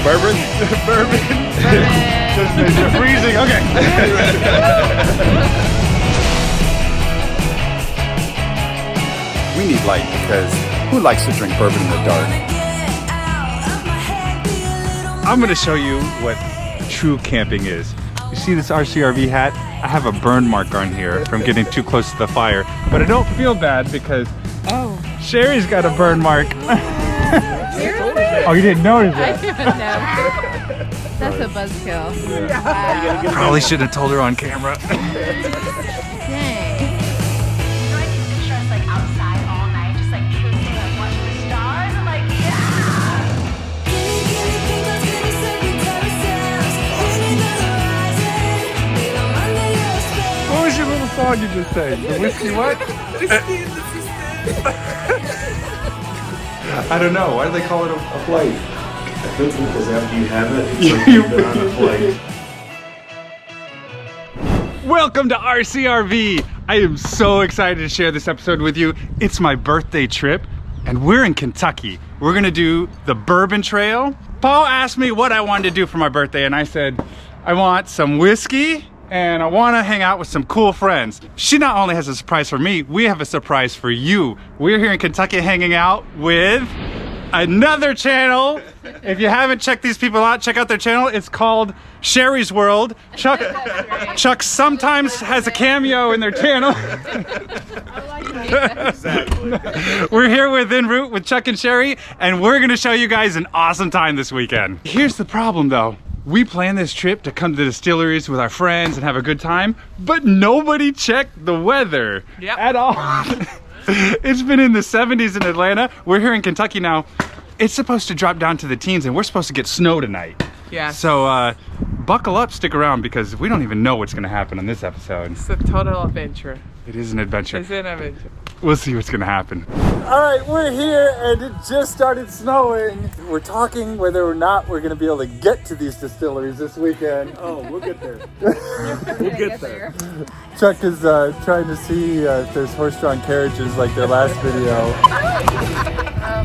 Bourbon? Bourbon. You're freezing. Okay. We need light because who likes to drink bourbon in the dark? I'm gonna show you what true camping is. You see this RCRV hat? I have a burn mark on here from getting too close to the fire, but I don't feel bad because Sherry's got a burn mark. Oh, you didn't notice I it? didn't know. That's a buzzkill. Yeah. Wow. Probably should have told her on camera. Dang. You know, I can picture us like outside all night, just like kissing, like watching the stars, and like, What was your little song you just sang? The whiskey what? I don't know. Why do they call it a flight? I think because after you have it, it's like you've been on a flight. Welcome to RCRV. I am so excited to share this episode with you. It's my birthday trip, and we're in Kentucky. We're gonna do the Bourbon Trail. Paul asked me what I wanted to do for my birthday, and I said, I want some whiskey, and I want to hang out with some cool friends. She not only has a surprise for me, we have a surprise for you. We're here in Kentucky hanging out with another channel. If you haven't checked these people out, check out their channel. It's called Sherry's World. Chuck sometimes has a cameo in their channel. We're here with En Route with Chuck and Sherry, and we're gonna show you guys an awesome time this weekend. Here's the problem though. We planned this trip to come to the distilleries with our friends and have a good time, but nobody checked the weather at all. It's been in the 70s in Atlanta. We're here in Kentucky now. It's supposed to drop down to the teens, and we're supposed to get snow tonight. Yeah. So buckle up, stick around, because we don't even know what's gonna happen on this episode. It's a total adventure. It is an adventure. It's an adventure. We'll see what's gonna happen. All right, we're here and it just started snowing. We're talking whether or not we're gonna be able to get to these distilleries this weekend. Oh, we'll get there. We'll get there. Chuck is trying to see if there's horse-drawn carriages like their last video.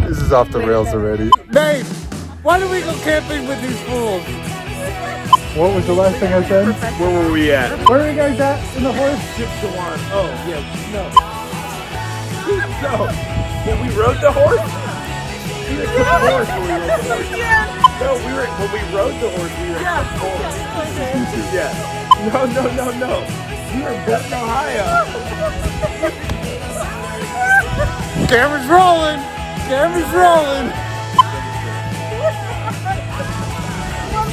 This is off the rails already. Babe, why do we go camping with these fools? What was the last thing I said? Where were we at? Where are you guys at in the horse? Oh, yeah, no. No. When we rode the horse? We were the horse when we rode the horse. No, when we rode the horse, we were at the horse. Yeah. No. We were in Bourbon, Ohio. Camera's rolling! Camera's rolling!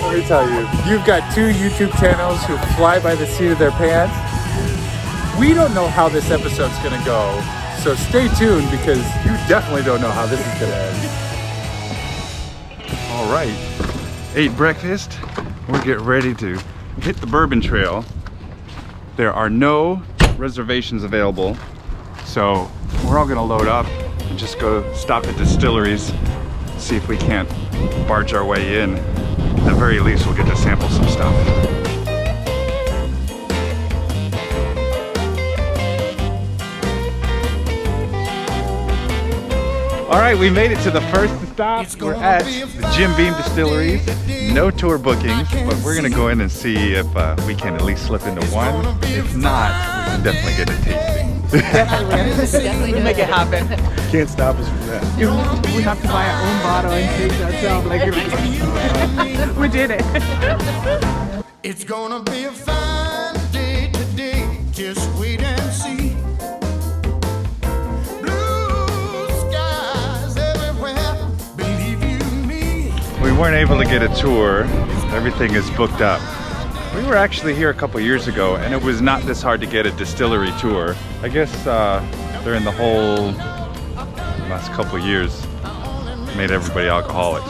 Let me tell you, you've got two YouTube channels who fly by the seat of their pants. We don't know how this episode's gonna go, so stay tuned because you definitely don't know how this is gonna end. All right, ate breakfast. We're getting ready to hit the Bourbon Trail. There are no reservations available, so we're all gonna load up and just go stop at distilleries, see if we can't barge our way in. At the very least, we'll get to sample some stuff. All right, we made it to the first stop. We're at the Jim Beam Distilleries. No tour bookings, but we're gonna go in and see if we can at least slip into one. If not, we can definitely get a tasting. Definitely We'll make it happen. Can't stop us from that. We have to buy our own bottle and taste ourselves. Like we did it. It's gonna be a fine day today. Just wait and see. Blue skies everywhere. Believe you me. We weren't able to get a tour. Everything is booked up. We were actually here a couple years ago, and it was not this hard to get a distillery tour. I guess during the whole last couple years, made everybody alcoholics.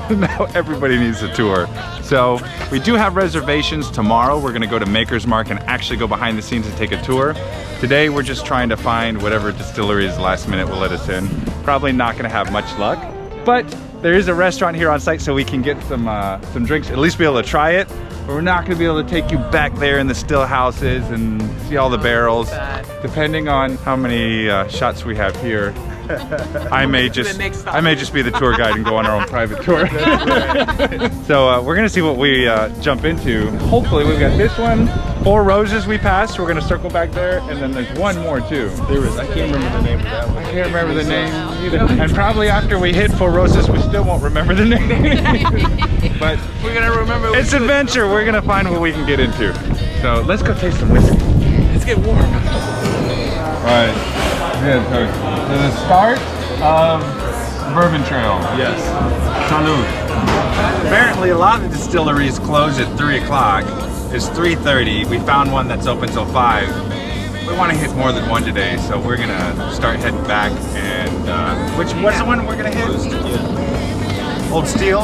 Now everybody needs a tour. So we do have reservations tomorrow. We're gonna go to Maker's Mark and actually go behind the scenes and take a tour. Today we're just trying to find whatever distilleries last minute will let us in. Probably not gonna have much luck, but there is a restaurant here on site so we can get some drinks, at least be able to try it. But we're not gonna be able to take you back there in the still houses and see all the barrels. Depending on how many shots we have here, I may just be the tour guide and go on our own private tour. So we're gonna see what we jump into. Hopefully we've got this one, 4 Roses we passed. We're gonna circle back there, and then there's one more too. There is. I can't remember the name of that one. I can't remember the name either. And probably after we hit 4 Roses, we still won't remember the name. But We're gonna remember. it's adventure. We're gonna find what we can get into. So let's go taste some whiskey. Let's get warm. Alright, yeah, so the start of Bourbon Trail. Yes. Salud. Apparently a lot of distilleries close at 3 o'clock. It's 3:30. We found one that's open till 5. We want to hit more than one today, so we're gonna start heading back. And what's the one we're gonna hit? Old Steel?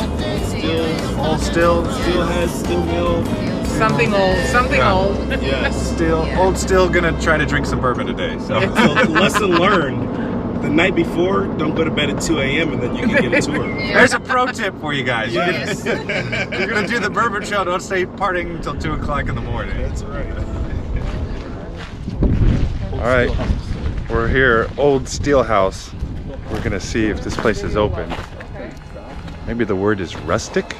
Old Still? SteelHouse, Steel Mill. Something old. Something old. Yes. Old Still gonna try to drink some bourbon today. So So lesson learned. The night before, don't go to bed at 2 a.m. and then you can get a tour. there's a pro tip for you guys. Yes. You're gonna do the Bourbon Trail, don't stay partying until 2 o'clock in the morning. That's right. All right, we're here, Old SteelHouse. We're gonna see if this place is open. Maybe the word is rustic?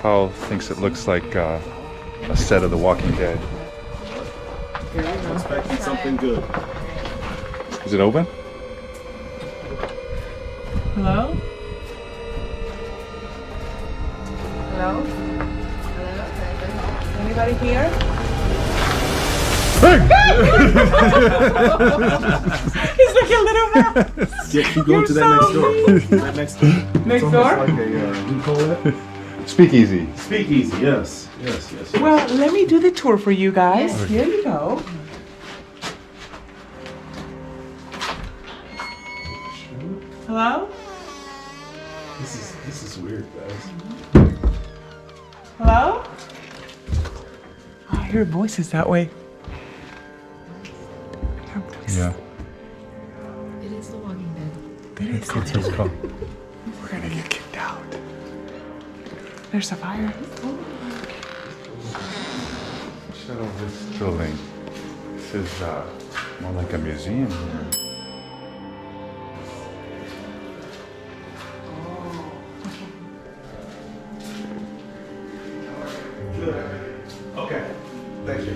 Paul thinks it looks like a set of The Walking Dead. Expecting something good. Is it open? Hello? Hello? Anybody here? He's like a little mouse. Yeah, keep going to that next door. That next door. Next It's door? almost like a, what do you call that? Speakeasy. Speakeasy, yes. Yes. Well, let me do the tour for you guys. Here you go. Hello? This is weird, guys. Hello? I hear voices that way. Yeah. It is The Walking Dead. That's what it's called. We're gonna get kicked out. There's a fire. Shut off this building. This is more like a museum here. Okay. Thank you.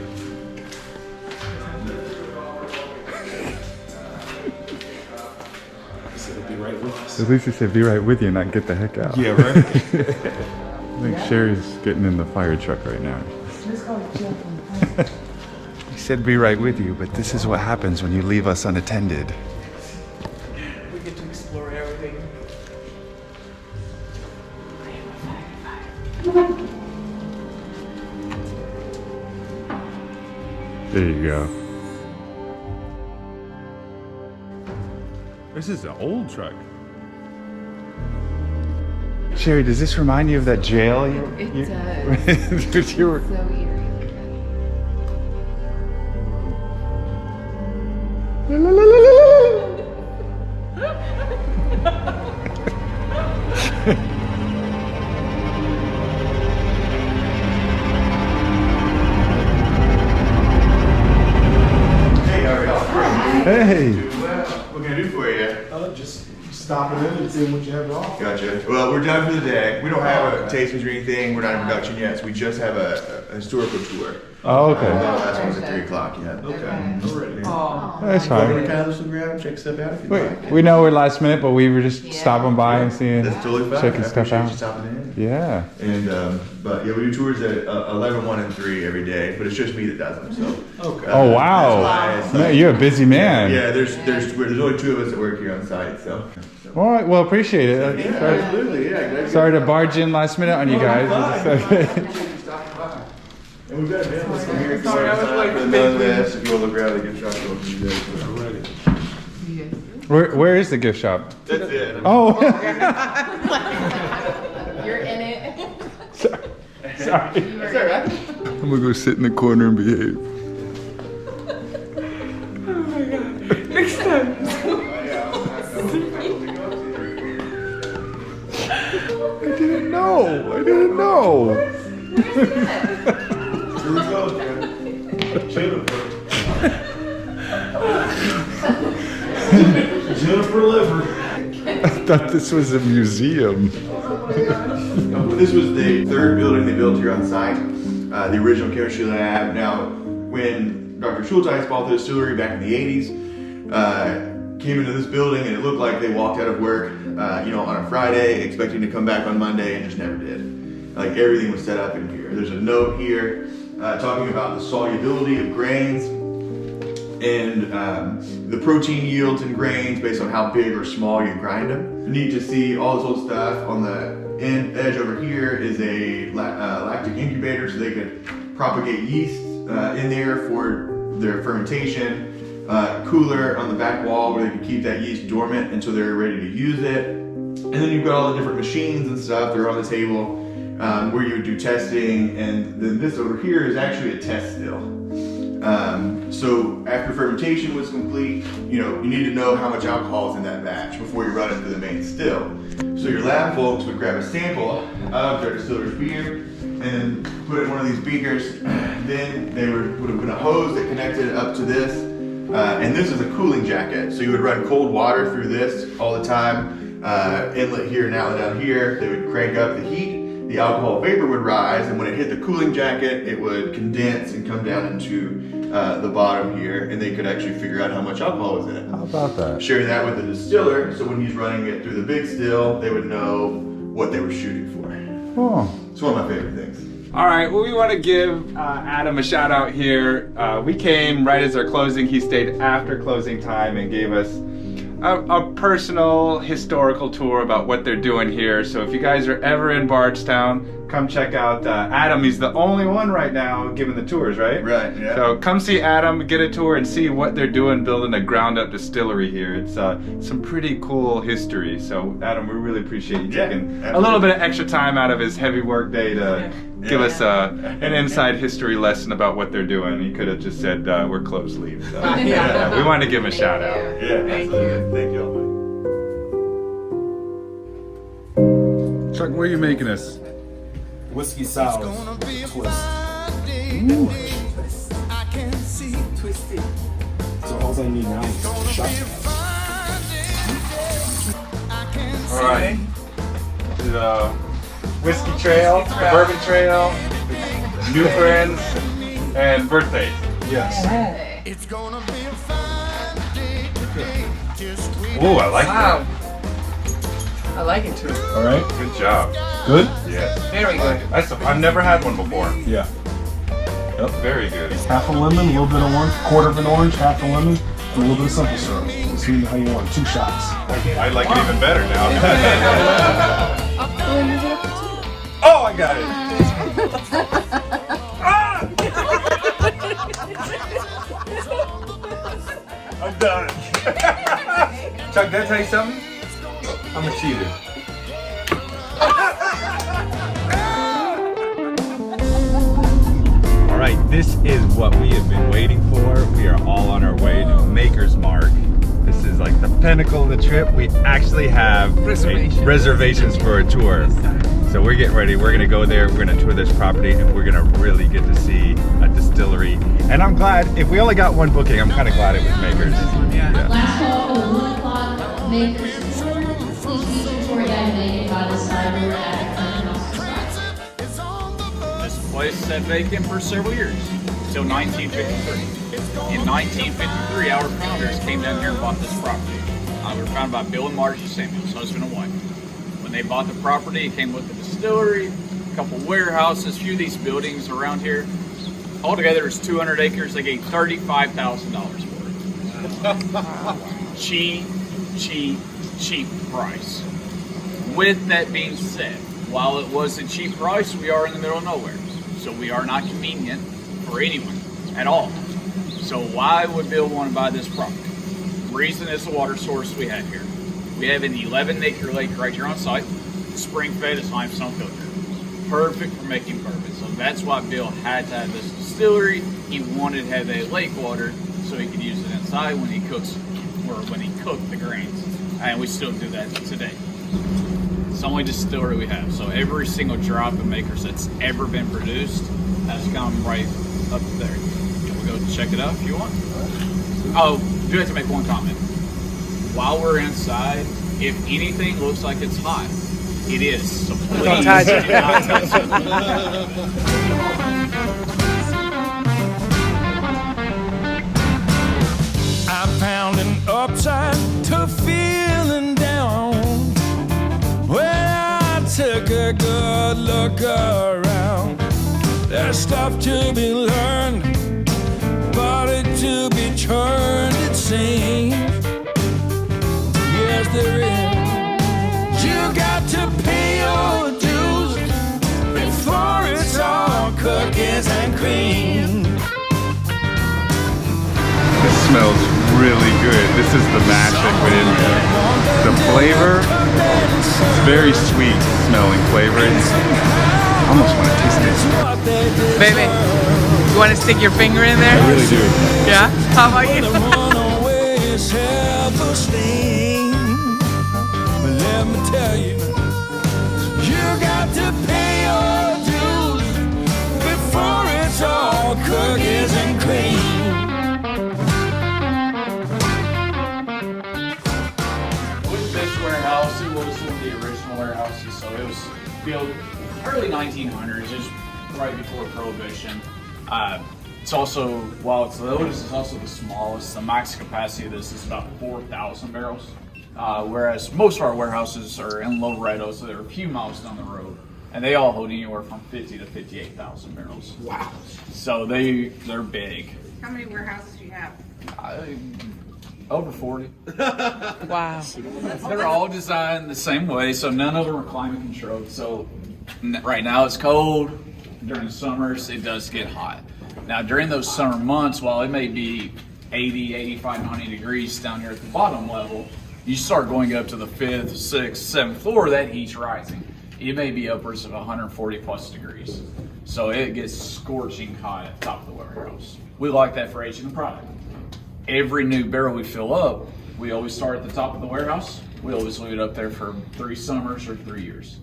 It'll be right with us. At least he said be right with you, not get the heck out. Yeah, right? I think Sherry's getting in the fire truck right now. He said be right with you, but this is what happens when you leave us unattended. We get to explore everything. There you go. This is an old truck. Sherry, does this remind you of that jail? It you does. you were- So eerie. Hey! What can I do for you? Just stopping in and seeing what you have to offer. Gotcha. Well, we're done for the day. We don't have a tastings or anything. We're not in production yet, so we just have a historical tour. Oh, The okay. last one's at 3 o'clock, yeah. Okay. Already. That's Go over to fine. Catalyst and grab, check stuff out if you'd like. We know we're last minute, but we were just stopping by and seeing, That's totally fine. checking I stuff appreciate out. you stopping in. Yeah. And, but yeah, we do tours at 11, 1, and 3 every day, but it's just me that does them, so. Okay. Oh, wow. That's why it's Man, like- you're a busy man. Yeah, there's only 2 of us that work here on site, so. All right, well, appreciate it. Yeah, Sorry, absolutely, yeah. glad you sorry to barge in last minute on you guys. And we've got a van list here. Sorry, I was like For none of this, if you want to look around the gift shop, go to you guys. Ready. Where is the gift shop? That's it. Oh, You're in it. sorry. That's all right. I'm gonna go sit in the corner and behave. Next time. I didn't know. I didn't know. Here we go, man. Chill. Juniper liver. I thought this was a museum. This was the third building they built here on site. The original chemistry lab. Now, when Dr. Schulteis bought the distillery back in the 80s, came into this building and it looked like they walked out of work, on a Friday, expecting to come back on Monday and just never did. Like everything was set up in here. There's a note here talking about the solubility of grains and the protein yields in grains based on how big or small you grind them. Neat to see all this old stuff. On the edge over here is a lactic incubator, so they could propagate yeast in there for their fermentation. Cooler on the back wall where they could keep that yeast dormant until they're ready to use it. And then you've got all the different machines and stuff. They're on the table where you would do testing. And then this over here is actually a test still. So after fermentation was complete, you need to know how much alcohol is in that batch before you run it through the main still. So your lab folks would grab a sample of their distiller's beer and then put it in one of these beakers. Then there would have been a hose that connected up to this. And this is a cooling jacket. So you would run cold water through this all the time. Inlet here and outlet out here. They would crank up the heat. The alcohol vapor would rise, and when it hit the cooling jacket, it would condense and come down into the bottom here, and they could actually figure out how much alcohol was in it. How about that? Sharing that with the distiller, so when he's running it through the big still, they would know what they were shooting for. Oh. It's one of my favorite things. All right, well, we want to give Adam a shout out here. We came right as our closing. He stayed after closing time and gave us a personal historical tour about what they're doing here. So if you guys are ever in Bardstown, come check out Adam. He's the only one right now giving the tours, right? Right, yeah. So come see Adam, get a tour, and see what they're doing building a ground-up distillery here. It's some pretty cool history. So Adam, we really appreciate you taking a little bit of extra time out of his heavy work day to give us an inside history lesson about what they're doing. He could have just said, we're closed, leave. So, we wanted to give him a shout out. Yeah, absolutely. Thank you all. Chuck, what are you making us? Whiskey sour twist. Twisted. So all I need now is a shot. All right. The Whiskey Trail, the Bourbon Trail, new friends, and birthdays. Yes. It's gonna be a fine day today. Just wait. Ooh, I like that. I like it too. All right. Good job. Good? Yes. Very good. I've never had one before. Yeah. Yep. Very good. Half a lemon, a little bit of orange, quarter of an orange, half a lemon, and a little bit of simple syrup. See how you want it. 2 shots. I like it even better now. Oh, I got it. I'm done. Chuck, did I tell you something? I'm a cheater. All right, this is what we have been waiting for. We are all on our way to Maker's Mark. This is like the pinnacle of the trip. We actually have reservations for a tour. So we're getting ready. We're gonna go there. We're gonna tour this property, and we're gonna really get to see a distillery. And I'm glad. If we only got one booking, I'm kind of glad it was Maker's. Yeah. Last call for the 1 o'clock Maker's tour. Please be sure to make it by the side door at This place sat vacant for several years, until 1953. In 1953, our founders came down here and bought this property. We were founded by Bill and Margie Samuels, husband and wife. When they bought the property, it came with a distillery, a couple warehouses, a few of these buildings around here. Altogether, it's 200 acres. They gave $35,000 for it. Cheap price. With that being said, while it was a cheap price, we are in the middle of nowhere. So we are not convenient for anyone at all. So why would Bill want to buy this property? The reason is the water source we have here. We have an 11-acre lake right here on site. Spring-fed is limestone filter. Perfect for making bourbon. So that's why Bill had to have this distillery. He wanted to have that lake water so he could use it inside when he cooks, or when he cooked the grains. And we still do that today. It's the only distillery we have. So every single drop of Makers that's ever been produced has come right up there. We'll go check it out if you want. Oh, do have to make one comment. while we're inside, if anything looks like it's hot, it is. So please Don't touch it. do not touch it. I found an upside to feeling down when I took a good look around. There's stuff to be learned, but it to be turned, it seems. Yes, there is. You got to pay your dues before it's all cookies and cream. This smells really good. This is the mash I put in there. The flavor, it's very sweet smelling flavor. I almost want to taste it. Baby, you want to stick your finger in there? I really do. Yeah? How about you? Let me tell you, you got to pay your dues before it's all cookies and cream. With this warehouse, it was one of the original warehouses, so it was built early 1900s, just right before Prohibition. It's also, while it's the oldest, it's also the smallest. The max capacity of this is about 4,000 barrels. Whereas most of our warehouses are in Laredo, so they're a few miles down the road, and they all hold anywhere from 50 to 58,000 barrels. Wow! So they're big. How many warehouses do you have? Over 40. Wow. They're all designed the same way, so none of them are climate controlled. So right now it's cold. During the summers, it does get hot. Now during those summer months, while it may be 80, 85, 90 degrees down here at the bottom level, you start going up to the 5th, 6th, 7th floor, that heat's rising. It may be upwards of 140 plus degrees. So it gets scorching hot at the top of the warehouse. We like that for aging the product. Every new barrel we fill up, we always start at the top of the warehouse. We always leave it up there for 3 summers or 3 years.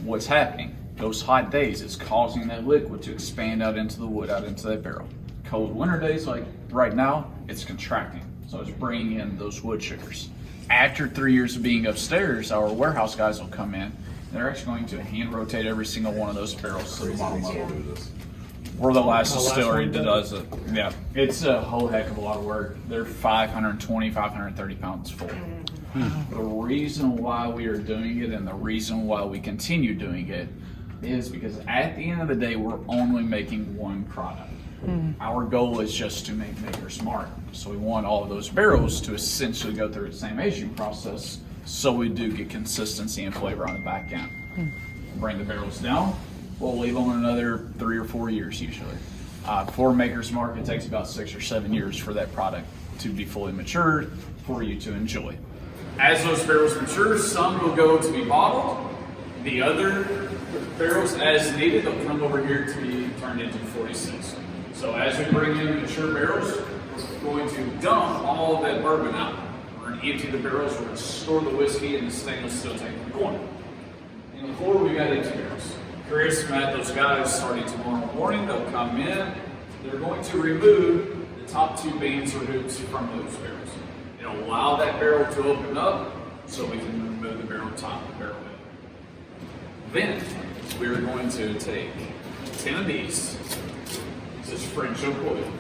What's happening? Those hot days, it's causing that liquid to expand out into the wood, out into that barrel. Cold winter days, like right now, it's contracting. So it's bringing in those wood sugars. After 3 years of being upstairs, our warehouse guys will come in. They're actually going to hand rotate every single one of those barrels to the bottom level. We're the last distillery that does it. Yeah, it's a whole heck of a lot of work. They're 520, 530 pounds full. The reason why we are doing it and the reason why we continue doing it is because at the end of the day, we're only making one product. Our goal is just to make makers smart. So we want all of those barrels to essentially go through the same aging process, so we do get consistency and flavor on the back end. Bring the barrels down, we'll leave them another 3 or 4 years usually. For Maker's Mark, it takes about 6 or 7 years for that product to be fully matured for you to enjoy. As those barrels mature, some will go to be bottled. The other barrels, as needed, they'll come over here to be turned into 46. So as we bring in mature barrels, we're going to dump all of that bourbon out. We're going to empty the barrels, we're going to store the whiskey in the stainless steel tank in the corner. In the floor, we got empty barrels. Chris, Matt, those guys, starting tomorrow morning, they'll come in. They're going to remove the top 2 bands or hoops from those barrels. It'll allow that barrel to open up so we can remove the barrel top and the barrel lid. Then, we're going to take 10 of these. This is French oak oil.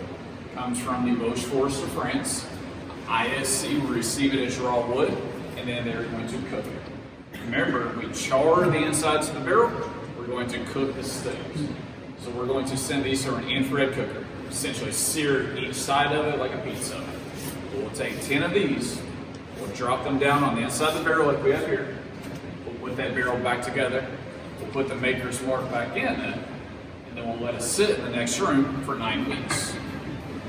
Comes from the Vosges Forest of France. ISC will receive it as raw wood, and then they're going to cook it. Remember, we char the insides of the barrel. We're going to cook the stems. So we're going to send these through an infrared cooker, essentially sear each side of it like a pizza. We'll take 10 of these, we'll drop them down on the inside of the barrel like we have here. We'll put that barrel back together. We'll put the Maker's Mark back in it, and then we'll let it sit in the next room for 9 weeks.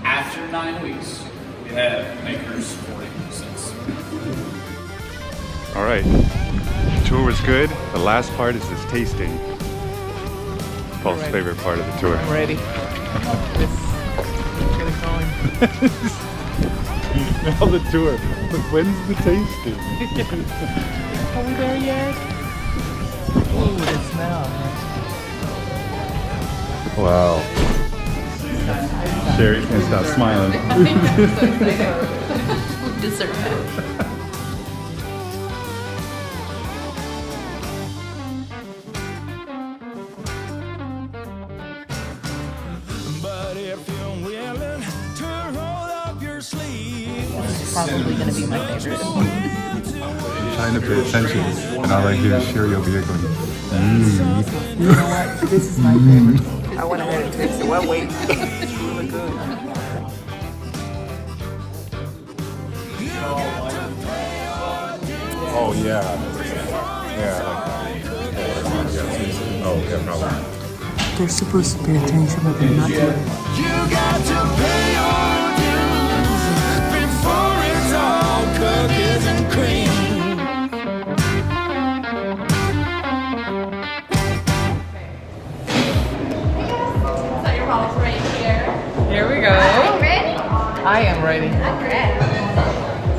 After 9 weeks, we have Maker's 40%. All right, the tour was good. The last part is this tasting. Paul's favorite part of the tour. I'm ready. Let's get it going. Now the tour. But when's the tasting? Are we there yet? Ooh, the smell. Wow. Sherry can't stop smiling. Dessert. probably gonna be my favorite. I'm trying to pay attention, and all I hear is Sherry over here going, You know what? This is my favorite. I went ahead and tasted it. Well, wait. It's really good. oh yeah. Yeah, I like that. Oh, yeah, probably. They're supposed to pay attention, but they're not doing it. You got to pay your dues before it's all cookies and cream. So your bottle's right here. Here we go. Are you ready? I am ready. I'm ready.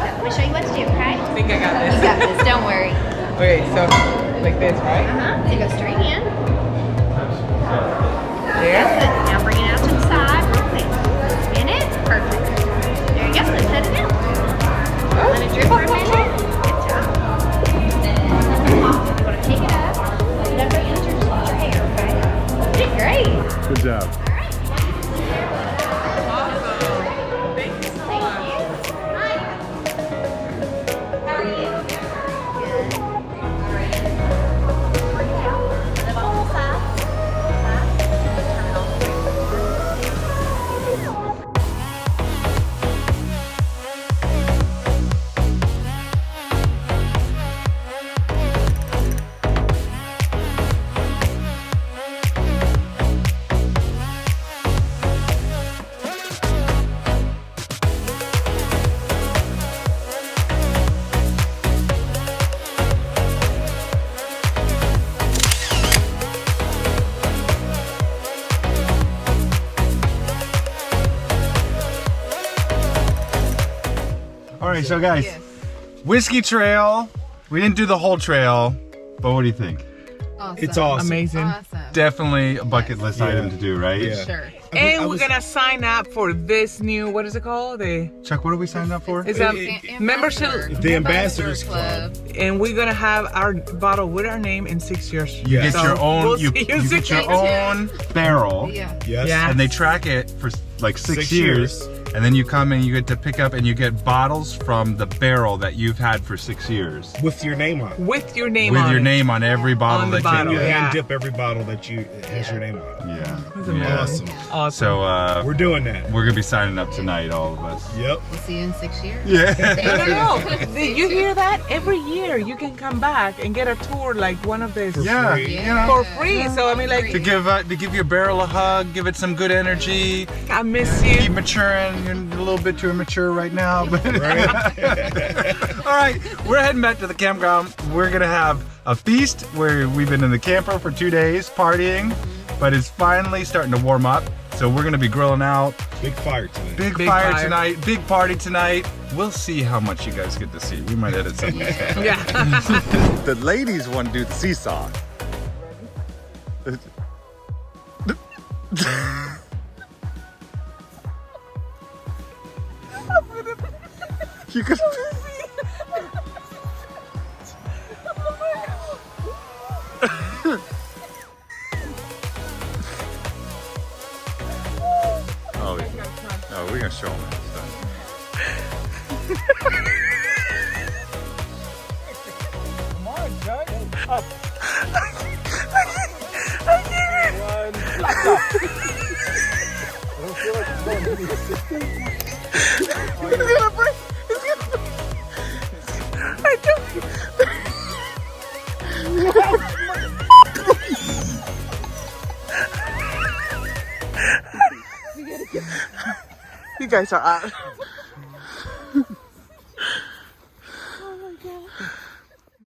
I'm gonna show you what to do, okay? I think I got You this. got this, don't worry. Okay, so like this, right? So you go straight in. There. Now bring it out to the side real quick. Spin it. Perfect. There you go. Let's set it down. Let it drip for a minute. Good job. You want to take it up. Let it up against your hair, okay? You did great. Good job. All right. Thank you so Thank much. you. Hi. How are you? Good. Great. Bring it out. Let it on the side. Turn it on. All right, so guys, Whiskey Trail. We didn't do the whole trail, but what do you think? It's awesome. Amazing. Definitely a bucket list item to do, right? Yeah. Sure. And we're gonna sign up for this new, what is it called? Chuck, what are we signed up for? It's a membership, The Ambassadors Club. and we're gonna have our bottle with our name in 6 years. You get So your own. we'll you see get 6 your years. own barrel, Yes. Yeah. and they track it for like 6 6 years. years. And then you come and you get to pick up and you get bottles from the barrel that you've had for 6 years. With your name on it. With your name With on your it. name on every bottle On the that bottle, you You get. yeah. hand dip every bottle that has your name on it. Yeah. That's Yeah. amazing. Awesome. So We're doing that. we're gonna be signing up tonight, all of us. Yep. We'll see you in 6 years. Yeah. No. Did you hear that? Every year you can come back and get a tour like one of these Yeah. free. You know, for free. So I mean, like, to give your barrel a hug, give it some good energy. I miss Keep you. maturing. You're a little bit too immature right now, but Right? all right, we're heading back to the campground. We're gonna have a feast where we've been in the camper for 2 days partying, but it's finally starting to warm up. So we're gonna be grilling out. Big fire tonight. Big Big fire fire. tonight. Big party tonight. We'll see how much you guys get to see. We might edit some of this stuff. Yeah. The ladies want to do the seesaw. You could. Oh, yeah. Oh, we're gonna show them this stuff. Come on, Judge. Up. You guys are out.